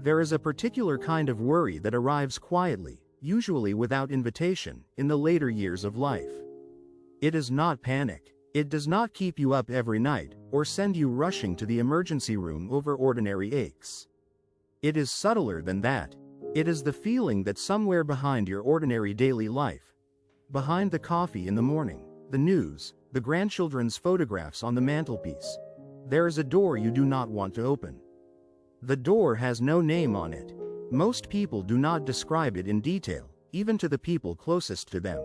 There is a particular kind of worry that arrives quietly, usually without invitation, in the later years of life. It is not panic. It does not keep you up every night, or send you rushing to the emergency room over ordinary aches. It is subtler than that. It is the feeling that somewhere behind your ordinary daily life, behind the coffee in the morning, the news, the grandchildren's photographs on the mantelpiece, there is a door you do not want to open. The door has no name on it. Most people do not describe it in detail, even to the people closest to them.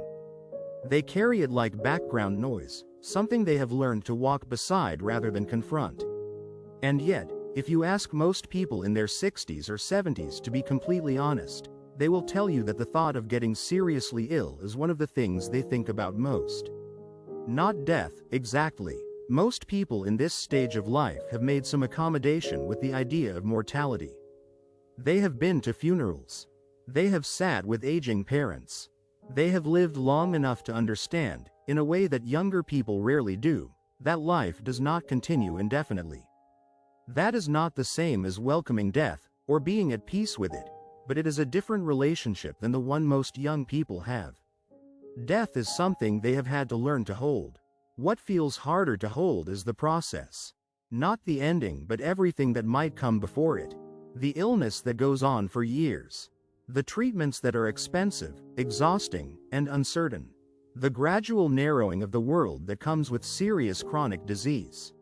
They carry it like background noise, something they have learned to walk beside rather than confront. And yet, if you ask most people in their 60s or 70s to be completely honest, they will tell you that the thought of getting seriously ill is one of the things they think about most. Not death, exactly. Most people in this stage of life have made some accommodation with the idea of mortality. They have been to funerals. They have sat with aging parents. They have lived long enough to understand, in a way that younger people rarely do, that life does not continue indefinitely. That is not the same as welcoming death, or being at peace with it, but it is a different relationship than the one most young people have. Death is something they have had to learn to hold. What feels harder to hold is the process. Not the ending, but everything that might come before it. The illness that goes on for years. The treatments that are expensive, exhausting, and uncertain. The gradual narrowing of the world that comes with serious chronic disease.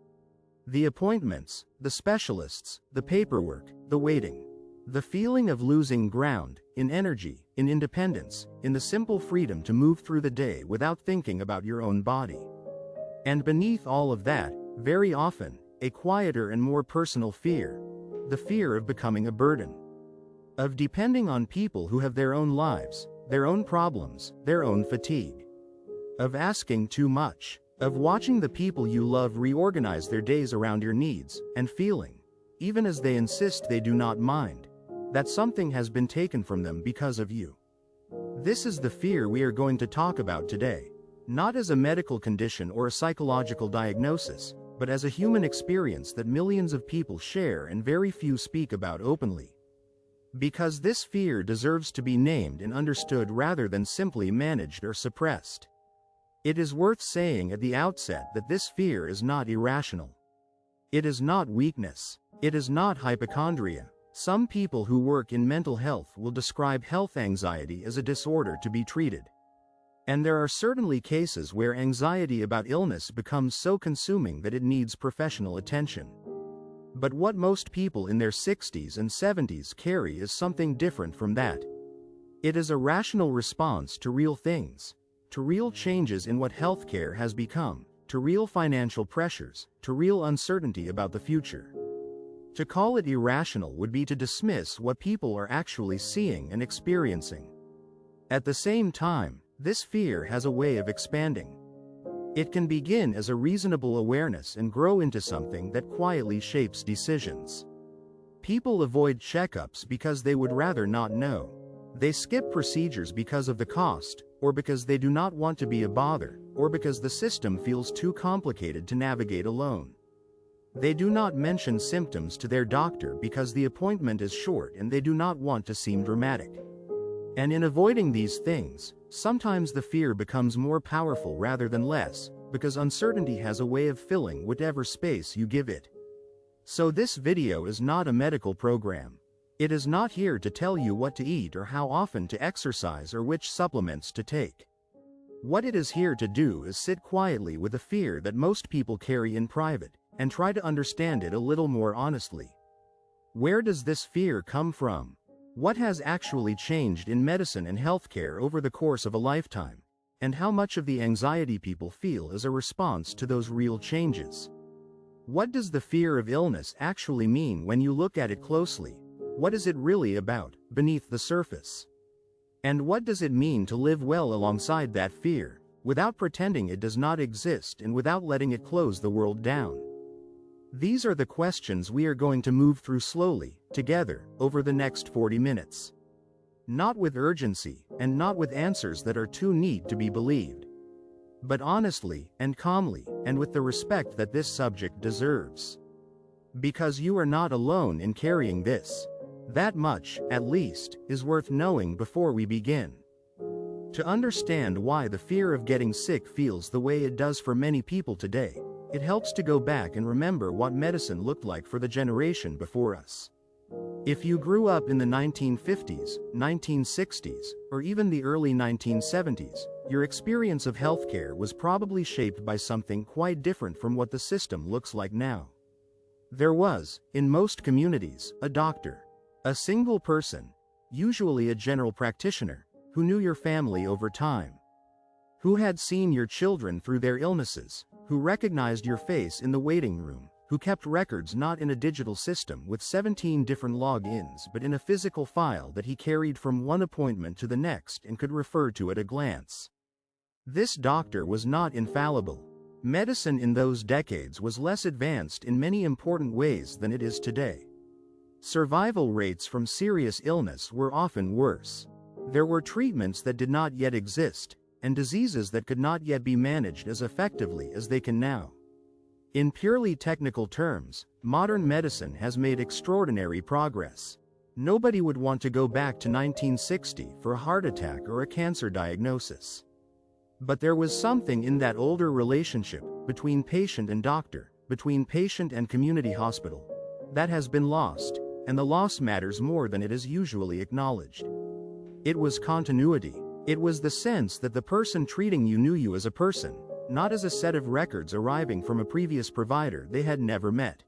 The appointments, the specialists, the paperwork, the waiting. The feeling of losing ground, in energy, in independence, in the simple freedom to move through the day without thinking about your own body. And beneath all of that, very often, a quieter and more personal fear. The fear of becoming a burden. Of depending on people who have their own lives, their own problems, their own fatigue. Of asking too much. Of watching the people you love reorganize their days around your needs, and feeling, even as they insist they do not mind, that something has been taken from them because of you. This is the fear we are going to talk about today. Not as a medical condition or a psychological diagnosis, but as a human experience that millions of people share and very few speak about openly. Because this fear deserves to be named and understood rather than simply managed or suppressed. It is worth saying at the outset that this fear is not irrational. It is not weakness. It is not hypochondria. Some people who work in mental health will describe health anxiety as a disorder to be treated. And there are certainly cases where anxiety about illness becomes so consuming that it needs professional attention. But what most people in their 60s and 70s carry is something different from that. It is a rational response to real things, to real changes in what healthcare has become, to real financial pressures, to real uncertainty about the future. To call it irrational would be to dismiss what people are actually seeing and experiencing. At the same time, this fear has a way of expanding. It can begin as a reasonable awareness and grow into something that quietly shapes decisions. People avoid checkups because they would rather not know. They skip procedures because of the cost, or because they do not want to be a bother, or because the system feels too complicated to navigate alone. They do not mention symptoms to their doctor because the appointment is short and they do not want to seem dramatic. And in avoiding these things, sometimes the fear becomes more powerful rather than less, because uncertainty has a way of filling whatever space you give it. So this video is not a medical program. It is not here to tell you what to eat or how often to exercise or which supplements to take. What it is here to do is sit quietly with a fear that most people carry in private, and try to understand it a little more honestly. Where does this fear come from? What has actually changed in medicine and healthcare over the course of a lifetime? And how much of the anxiety people feel is a response to those real changes? What does the fear of illness actually mean when you look at it closely? What is it really about, beneath the surface? And what does it mean to live well alongside that fear, without pretending it does not exist and without letting it close the world down? These are the questions we are going to move through slowly, together, over the next 40 minutes. Not with urgency, and not with answers that are too neat to be believed. But honestly, and calmly, and with the respect that this subject deserves. Because you are not alone in carrying this. That much, at least, is worth knowing before we begin. To understand why the fear of getting sick feels the way it does for many people today, it helps to go back and remember what medicine looked like for the generation before us. If you grew up in the 1950s, 1960s, or even the early 1970s, your experience of healthcare was probably shaped by something quite different from what the system looks like now. There was, in most communities, a doctor. A single person, usually a general practitioner, who knew your family over time, who had seen your children through their illnesses, who recognized your face in the waiting room, who kept records not in a digital system with 17 different logins but in a physical file that he carried from one appointment to the next and could refer to at a glance. This doctor was not infallible. Medicine in those decades was less advanced in many important ways than it is today. Survival rates from serious illness were often worse. There were treatments that did not yet exist, and diseases that could not yet be managed as effectively as they can now. In purely technical terms, modern medicine has made extraordinary progress. Nobody would want to go back to 1960 for a heart attack or a cancer diagnosis. But there was something in that older relationship between patient and doctor, between patient and community hospital, that has been lost, and the loss matters more than it is usually acknowledged. It was continuity. It was the sense that the person treating you knew you as a person, not as a set of records arriving from a previous provider they had never met.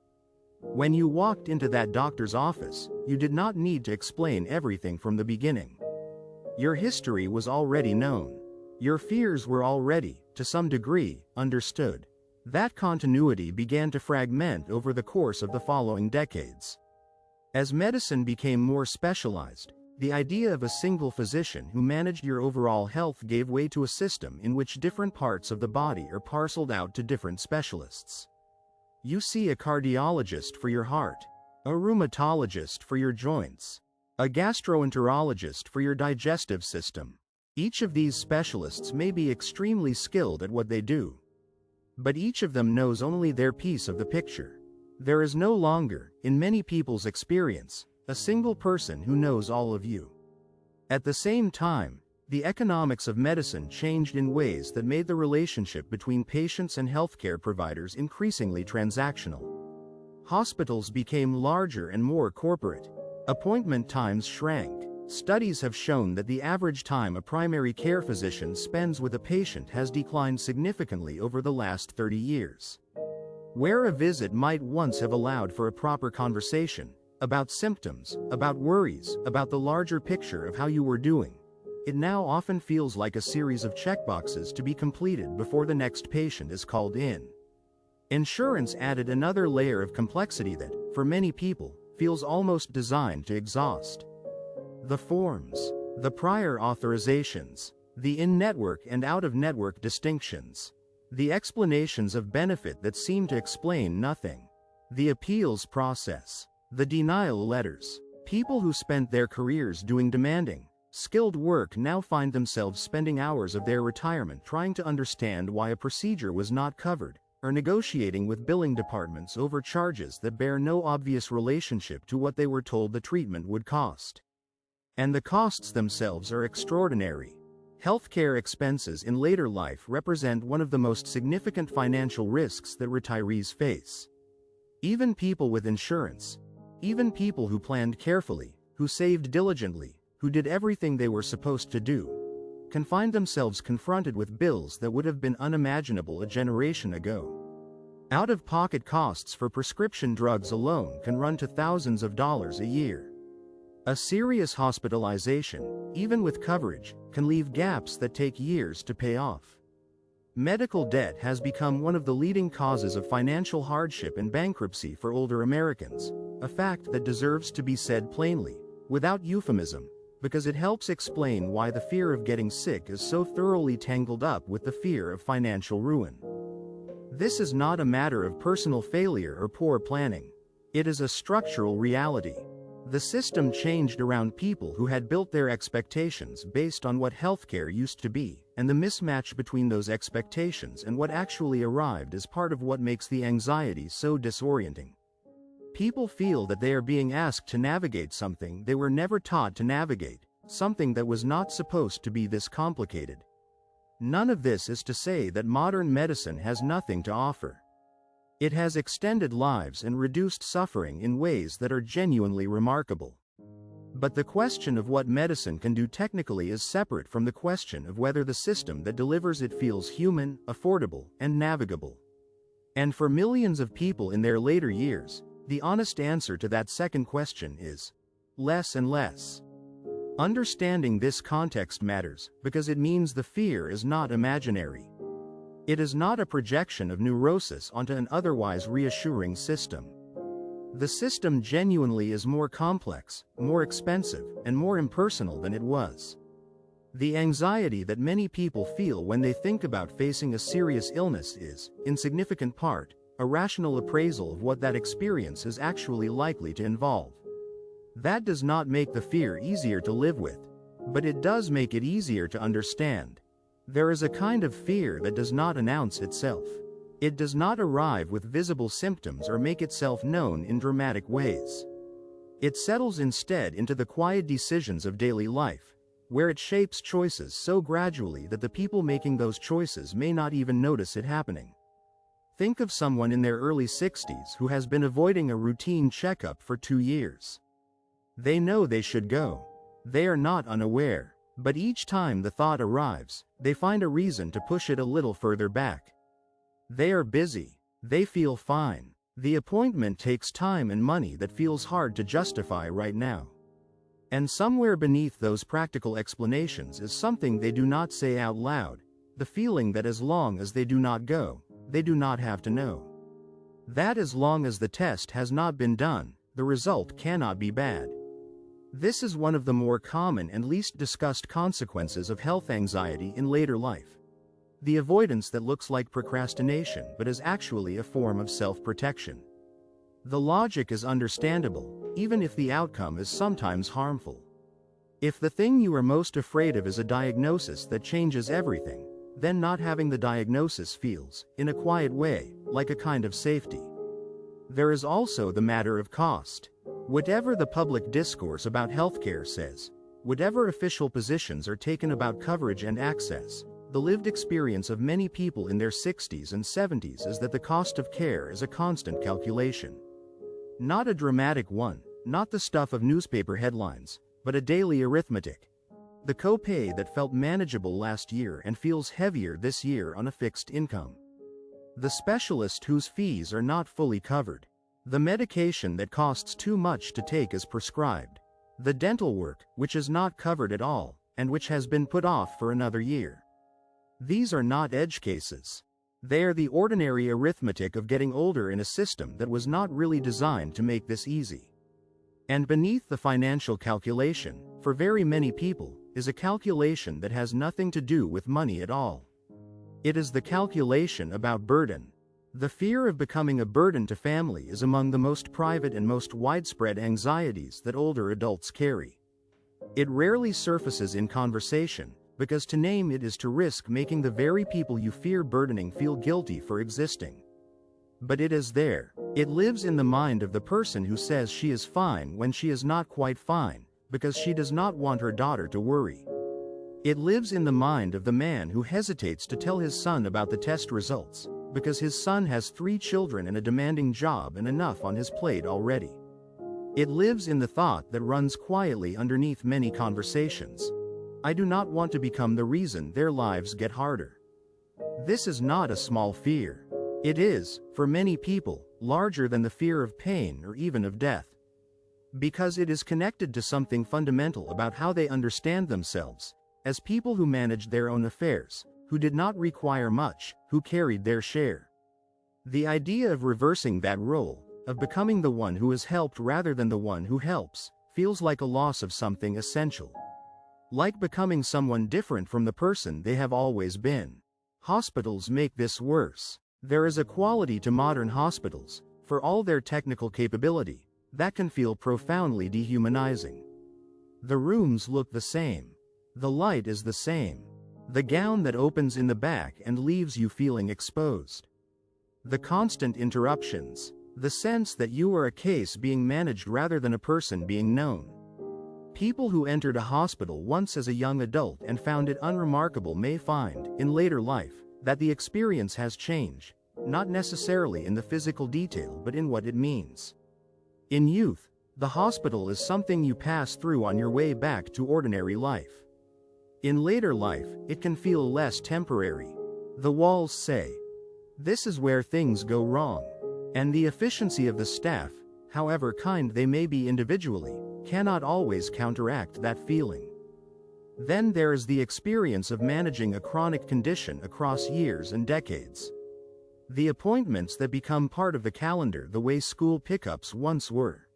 When you walked into that doctor's office, you did not need to explain everything from the beginning. Your history was already known. Your fears were already, to some degree, understood. That continuity began to fragment over the course of the following decades. As medicine became more specialized, the idea of a single physician who managed your overall health gave way to a system in which different parts of the body are parceled out to different specialists. You see a cardiologist for your heart, a rheumatologist for your joints, a gastroenterologist for your digestive system. Each of these specialists may be extremely skilled at what they do, but each of them knows only their piece of the picture. There is no longer, in many people's experience, a single person who knows all of you. At the same time, the economics of medicine changed in ways that made the relationship between patients and healthcare providers increasingly transactional. Hospitals became larger and more corporate. Appointment times shrank. Studies have shown that the average time a primary care physician spends with a patient has declined significantly over the last 30 years. Where a visit might once have allowed for a proper conversation, about symptoms, about worries, about the larger picture of how you were doing, it now often feels like a series of checkboxes to be completed before the next patient is called in. Insurance added another layer of complexity that, for many people, feels almost designed to exhaust. The forms, the prior authorizations, the in-network and out-of-network distinctions, the explanations of benefit that seem to explain nothing, the appeals process, the denial letters. People who spent their careers doing demanding, skilled work now find themselves spending hours of their retirement trying to understand why a procedure was not covered, or negotiating with billing departments over charges that bear no obvious relationship to what they were told the treatment would cost. And the costs themselves are extraordinary. Healthcare expenses in later life represent one of the most significant financial risks that retirees face. Even people with insurance, even people who planned carefully, who saved diligently, who did everything they were supposed to do, can find themselves confronted with bills that would have been unimaginable a generation ago. Out-of-pocket costs for prescription drugs alone can run to thousands of dollars a year. A serious hospitalization, even with coverage, can leave gaps that take years to pay off. Medical debt has become one of the leading causes of financial hardship and bankruptcy for older Americans, a fact that deserves to be said plainly, without euphemism, because it helps explain why the fear of getting sick is so thoroughly tangled up with the fear of financial ruin. This is not a matter of personal failure or poor planning. It is a structural reality. The system changed around people who had built their expectations based on what healthcare used to be, and the mismatch between those expectations and what actually arrived is part of what makes the anxiety so disorienting. People feel that they are being asked to navigate something they were never taught to navigate, something that was not supposed to be this complicated. None of this is to say that modern medicine has nothing to offer. It has extended lives and reduced suffering in ways that are genuinely remarkable. But the question of what medicine can do technically is separate from the question of whether the system that delivers it feels human, affordable, and navigable. And for millions of people in their later years, the honest answer to that second question is less and less. Understanding this context matters because it means the fear is not imaginary. It is not a projection of neurosis onto an otherwise reassuring system. The system genuinely is more complex, more expensive, and more impersonal than it was. The anxiety that many people feel when they think about facing a serious illness is, in significant part, a rational appraisal of what that experience is actually likely to involve. That does not make the fear easier to live with, but it does make it easier to understand. There is a kind of fear that does not announce itself. It does not arrive with visible symptoms or make itself known in dramatic ways. It settles instead into the quiet decisions of daily life, where it shapes choices so gradually that the people making those choices may not even notice it happening. Think of someone in their early 60s who has been avoiding a routine checkup for 2 years. They know they should go. They are not unaware, but each time the thought arrives, they find a reason to push it a little further back. They are busy. They feel fine. The appointment takes time and money that feels hard to justify right now. And somewhere beneath those practical explanations is something they do not say out loud, the feeling that as long as they do not go, they do not have to know. That as long as the test has not been done, the result cannot be bad. This is one of the more common and least discussed consequences of health anxiety in later life. The avoidance that looks like procrastination but is actually a form of self-protection. The logic is understandable, even if the outcome is sometimes harmful. If the thing you are most afraid of is a diagnosis that changes everything, then not having the diagnosis feels, in a quiet way, like a kind of safety. There is also the matter of cost. Whatever the public discourse about healthcare says, whatever official positions are taken about coverage and access, the lived experience of many people in their 60s and 70s is that the cost of care is a constant calculation. Not a dramatic one, not the stuff of newspaper headlines, but a daily arithmetic. The copay that felt manageable last year and feels heavier this year on a fixed income. The specialist whose fees are not fully covered. The medication that costs too much to take as prescribed. The dental work, which is not covered at all, and which has been put off for another year. These are not edge cases. They are the ordinary arithmetic of getting older in a system that was not really designed to make this easy. And beneath the financial calculation, for very many people, is a calculation that has nothing to do with money at all. It is the calculation about burden. The fear of becoming a burden to family is among the most private and most widespread anxieties that older adults carry. It rarely surfaces in conversation, because to name it is to risk making the very people you fear burdening feel guilty for existing. But it is there. It lives in the mind of the person who says she is fine when she is not quite fine, because she does not want her daughter to worry. It lives in the mind of the man who hesitates to tell his son about the test results, because his son has 3 children and a demanding job and enough on his plate already. It lives in the thought that runs quietly underneath many conversations. I do not want to become the reason their lives get harder. This is not a small fear. It is, for many people, larger than the fear of pain or even of death. Because it is connected to something fundamental about how they understand themselves, as people who managed their own affairs, who did not require much, who carried their share. The idea of reversing that role, of becoming the one who is helped rather than the one who helps, feels like a loss of something essential. Like becoming someone different from the person they have always been. Hospitals make this worse. There is a quality to modern hospitals, for all their technical capability, that can feel profoundly dehumanizing. The rooms look the same. The light is the same. The gown that opens in the back and leaves you feeling exposed. The constant interruptions. The sense that you are a case being managed rather than a person being known. People who entered a hospital once as a young adult and found it unremarkable may find, in later life, that the experience has changed, not necessarily in the physical detail but in what it means. In youth, the hospital is something you pass through on your way back to ordinary life. In later life, it can feel less temporary. The walls say, "This is where things go wrong." And the efficiency of the staff, however kind they may be individually, cannot always counteract that feeling. Then there is the experience of managing a chronic condition across years and decades. The appointments that become part of the calendar the way school pickups once were.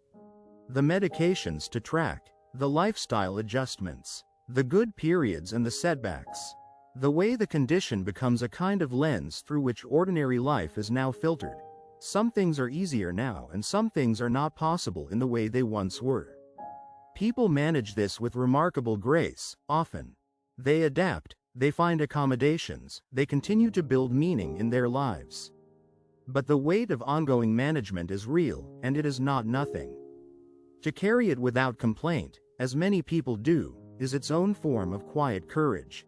The medications to track, the lifestyle adjustments, the good periods and the setbacks. The way the condition becomes a kind of lens through which ordinary life is now filtered. Some things are easier now and some things are not possible in the way they once were. People manage this with remarkable grace, often. They adapt, they find accommodations, they continue to build meaning in their lives. But the weight of ongoing management is real, and it is not nothing. To carry it without complaint, as many people do, is its own form of quiet courage.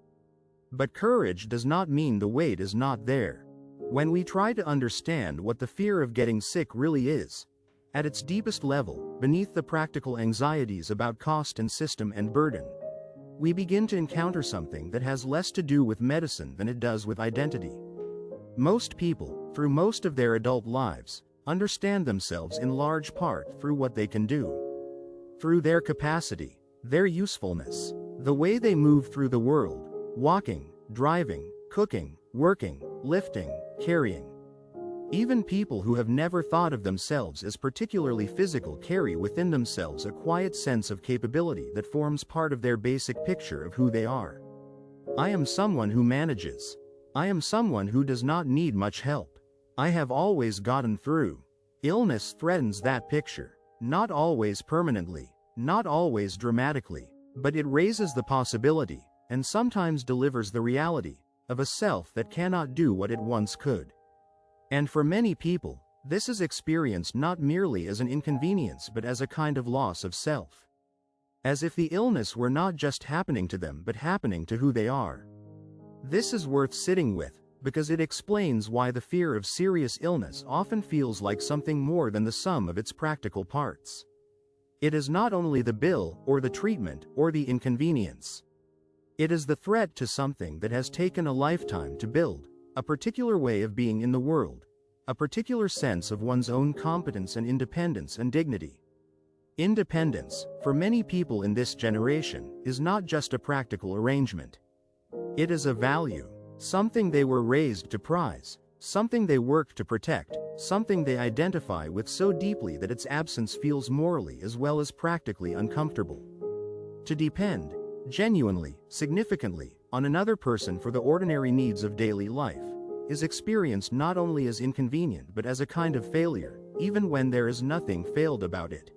But courage does not mean the weight is not there. When we try to understand what the fear of getting sick really is, at its deepest level, beneath the practical anxieties about cost and system and burden, we begin to encounter something that has less to do with medicine than it does with identity. Most people, through most of their adult lives, understand themselves in large part through what they can do. Through their capacity, their usefulness, the way they move through the world, walking, driving, cooking, working, lifting, carrying. Even people who have never thought of themselves as particularly physical carry within themselves a quiet sense of capability that forms part of their basic picture of who they are. I am someone who manages. I am someone who does not need much help. I have always gotten through. Illness threatens that picture, not always permanently, not always dramatically, but it raises the possibility, and sometimes delivers the reality, of a self that cannot do what it once could. And for many people, this is experienced not merely as an inconvenience but as a kind of loss of self. As if the illness were not just happening to them but happening to who they are. This is worth sitting with, because it explains why the fear of serious illness often feels like something more than the sum of its practical parts. It is not only the bill, or the treatment, or the inconvenience. It is the threat to something that has taken a lifetime to build, a particular way of being in the world, a particular sense of one's own competence and independence and dignity. Independence, for many people in this generation, is not just a practical arrangement. It is a value, something they were raised to prize, something they work to protect, something they identify with so deeply that its absence feels morally as well as practically uncomfortable. To depend, genuinely, significantly, on another person for the ordinary needs of daily life, is experienced not only as inconvenient but as a kind of failure, even when there is nothing failed about it.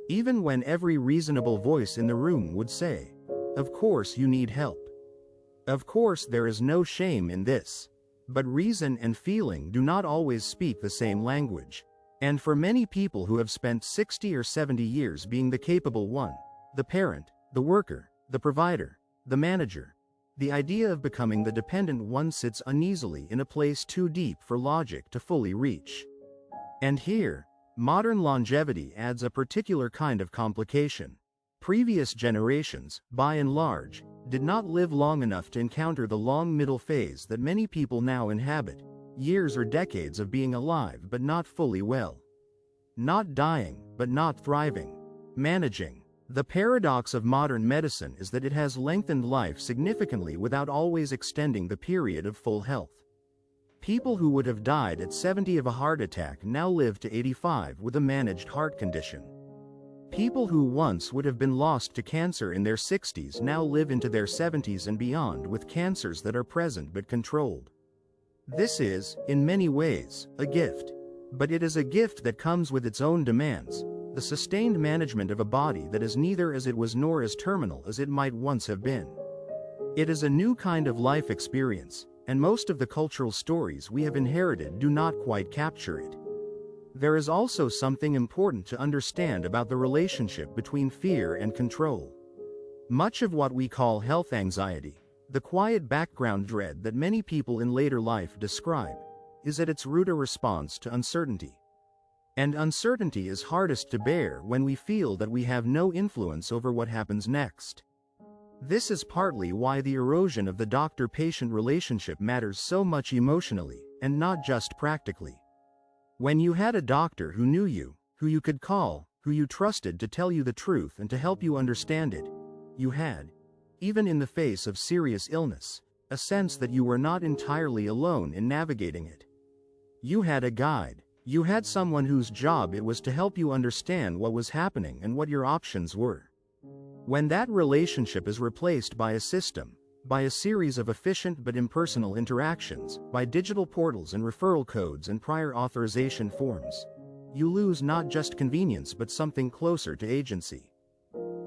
Even when every reasonable voice in the room would say, "Of course you need help. Of course there is no shame in this." But reason and feeling do not always speak the same language. And for many people who have spent 60 or 70 years being the capable one, the parent, the worker, the provider, the manager, the idea of becoming the dependent one sits uneasily in a place too deep for logic to fully reach. And here, modern longevity adds a particular kind of complication. Previous generations, by and large, did not live long enough to encounter the long middle phase that many people now inhabit, years or decades of being alive but not fully well. Not dying, but not thriving. Managing. The paradox of modern medicine is that it has lengthened life significantly without always extending the period of full health. People who would have died at 70 of a heart attack now live to 85 with a managed heart condition. People who once would have been lost to cancer in their 60s now live into their 70s and beyond with cancers that are present but controlled. This is, in many ways, a gift. But it is a gift that comes with its own demands, the sustained management of a body that is neither as it was nor as terminal as it might once have been. It is a new kind of life experience, and most of the cultural stories we have inherited do not quite capture it. There is also something important to understand about the relationship between fear and control. Much of what we call health anxiety, the quiet background dread that many people in later life describe, is at its root a response to uncertainty. And uncertainty is hardest to bear when we feel that we have no influence over what happens next. This is partly why the erosion of the doctor-patient relationship matters so much emotionally, and not just practically. When you had a doctor who knew you, who you could call, who you trusted to tell you the truth and to help you understand it, you had, even in the face of serious illness, a sense that you were not entirely alone in navigating it. You had a guide. You had someone whose job it was to help you understand what was happening and what your options were. When that relationship is replaced by a system, by a series of efficient but impersonal interactions, by digital portals and referral codes and prior authorization forms, you lose not just convenience but something closer to agency.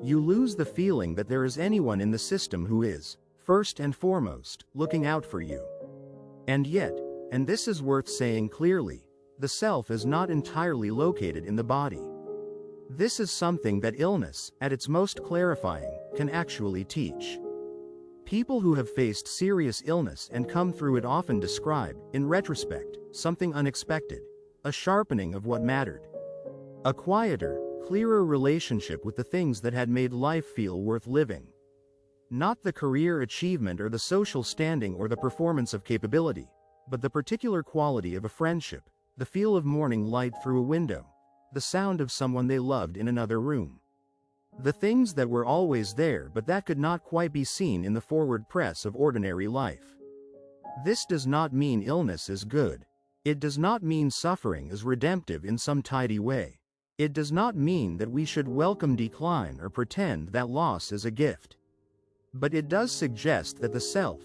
You lose the feeling that there is anyone in the system who is, first and foremost, looking out for you. And yet, and this is worth saying clearly, the self is not entirely located in the body. This is something that illness, at its most clarifying, can actually teach. People who have faced serious illness and come through it often describe, in retrospect, something unexpected, a sharpening of what mattered. A quieter, clearer relationship with the things that had made life feel worth living. Not the career achievement or the social standing or the performance of capability, but the particular quality of a friendship, the feel of morning light through a window, the sound of someone they loved in another room. The things that were always there but that could not quite be seen in the forward press of ordinary life. This does not mean illness is good. It does not mean suffering is redemptive in some tidy way. It does not mean that we should welcome decline or pretend that loss is a gift. But it does suggest that the self,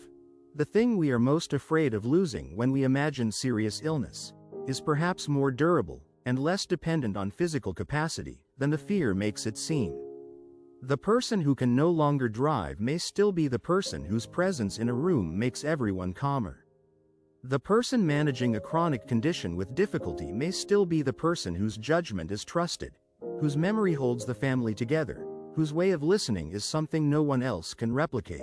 the thing we are most afraid of losing when we imagine serious illness, is perhaps more durable and less dependent on physical capacity than the fear makes it seem. The person who can no longer drive may still be the person whose presence in a room makes everyone calmer. The person managing a chronic condition with difficulty may still be the person whose judgment is trusted, whose memory holds the family together, whose way of listening is something no one else can replicate.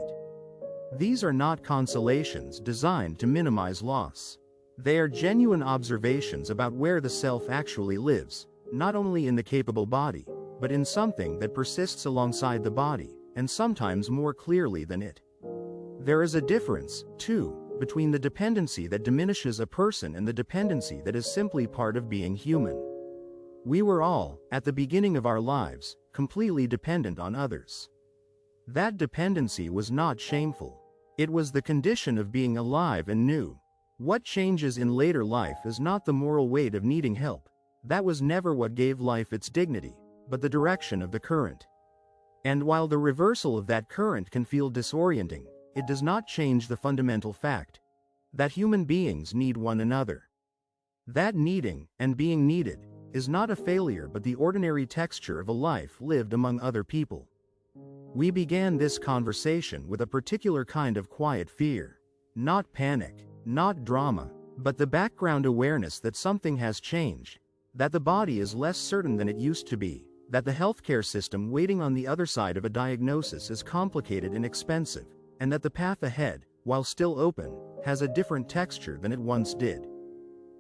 These are not consolations designed to minimize loss. They are genuine observations about where the self actually lives, not only in the capable body, but in something that persists alongside the body, and sometimes more clearly than it. There is a difference, too, between the dependency that diminishes a person and the dependency that is simply part of being human. We were all, at the beginning of our lives, completely dependent on others. That dependency was not shameful. It was the condition of being alive and new. What changes in later life is not the moral weight of needing help. That was never what gave life its dignity, but the direction of the current. And while the reversal of that current can feel disorienting, it does not change the fundamental fact that human beings need one another. That needing, and being needed, is not a failure but the ordinary texture of a life lived among other people. We began this conversation with a particular kind of quiet fear. Not panic, not drama, but the background awareness that something has changed, that the body is less certain than it used to be, that the healthcare system waiting on the other side of a diagnosis is complicated and expensive, and that the path ahead, while still open, has a different texture than it once did.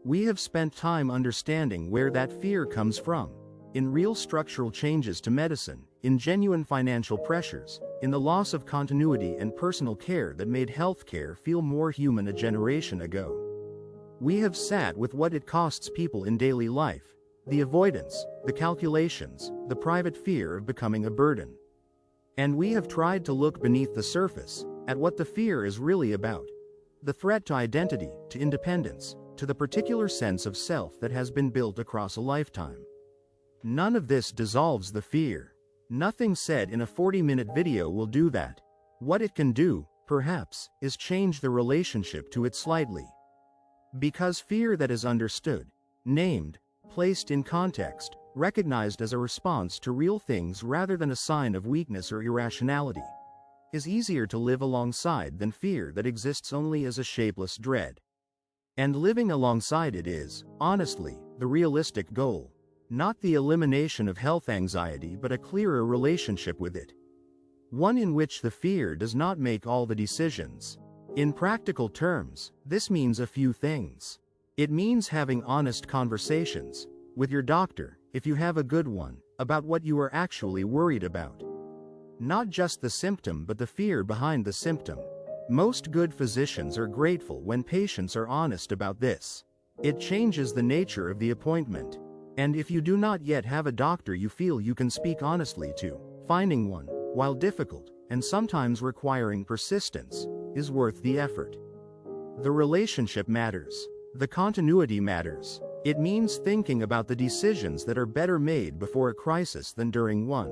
We have spent time understanding where that fear comes from, in real structural changes to medicine, in genuine financial pressures, in the loss of continuity and personal care that made healthcare feel more human a generation ago. We have sat with what it costs people in daily life, the avoidance, the calculations, the private fear of becoming a burden. And we have tried to look beneath the surface, at what the fear is really about. The threat to identity, to independence, to the particular sense of self that has been built across a lifetime. None of this dissolves the fear. Nothing said in a 40-minute video will do that. What it can do, perhaps, is change the relationship to it slightly. Because fear that is understood, named, placed in context, recognized as a response to real things rather than a sign of weakness or irrationality, is easier to live alongside than fear that exists only as a shapeless dread. And living alongside it is, honestly, the realistic goal. Not the elimination of health anxiety but a clearer relationship with it. One in which the fear does not make all the decisions. In practical terms, this means a few things. It means having honest conversations with your doctor, if you have a good one, about what you are actually worried about. Not just the symptom but the fear behind the symptom. Most good physicians are grateful when patients are honest about this. It changes the nature of the appointment. And if you do not yet have a doctor you feel you can speak honestly to, finding one, while difficult, and sometimes requiring persistence, is worth the effort. The relationship matters. The continuity matters. It means thinking about the decisions that are better made before a crisis than during one.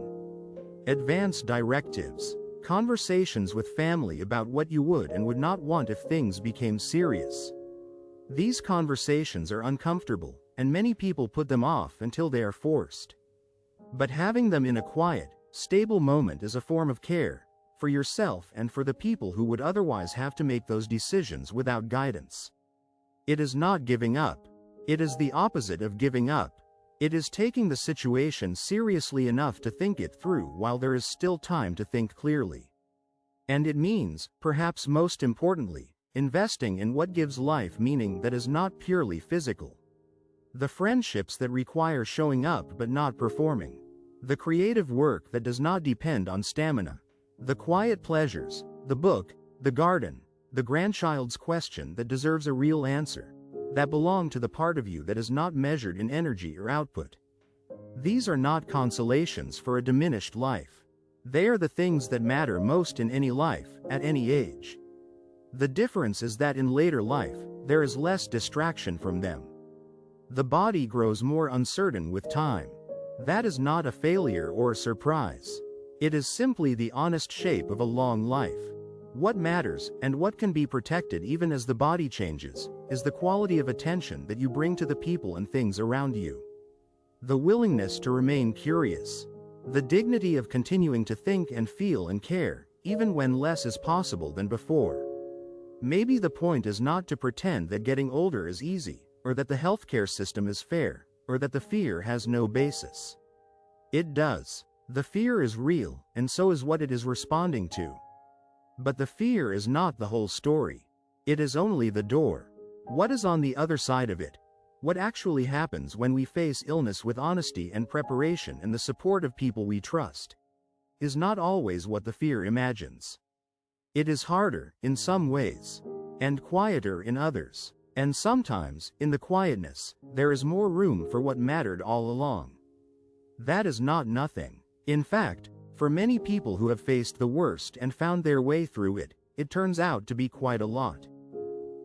Advance directives. Conversations with family about what you would and would not want if things became serious. These conversations are uncomfortable, and many people put them off until they are forced. But having them in a quiet, stable moment is a form of care, for yourself and for the people who would otherwise have to make those decisions without guidance. It is not giving up. It is the opposite of giving up. It is taking the situation seriously enough to think it through while there is still time to think clearly. And it means, perhaps most importantly, investing in what gives life meaning that is not purely physical. The friendships that require showing up but not performing. The creative work that does not depend on stamina. The quiet pleasures, the book, the garden, the grandchild's question that deserves a real answer, that belong to the part of you that is not measured in energy or output. These are not consolations for a diminished life. They are the things that matter most in any life, at any age. The difference is that in later life, there is less distraction from them. The body grows more uncertain with time. That is not a failure or a surprise. It is simply the honest shape of a long life. What matters, and what can be protected even as the body changes, is the quality of attention that you bring to the people and things around you. The willingness to remain curious. The dignity of continuing to think and feel and care, even when less is possible than before. Maybe the point is not to pretend that getting older is easy, or that the healthcare system is fair, or that the fear has no basis. It does. The fear is real, and so is what it is responding to. But the fear is not the whole story. It is only the door. What is on the other side of it? What actually happens when we face illness with honesty and preparation and the support of people we trust, is not always what the fear imagines. It is harder, in some ways, and quieter in others. And sometimes, in the quietness, there is more room for what mattered all along. That is not nothing. In fact, for many people who have faced the worst and found their way through it, it turns out to be quite a lot.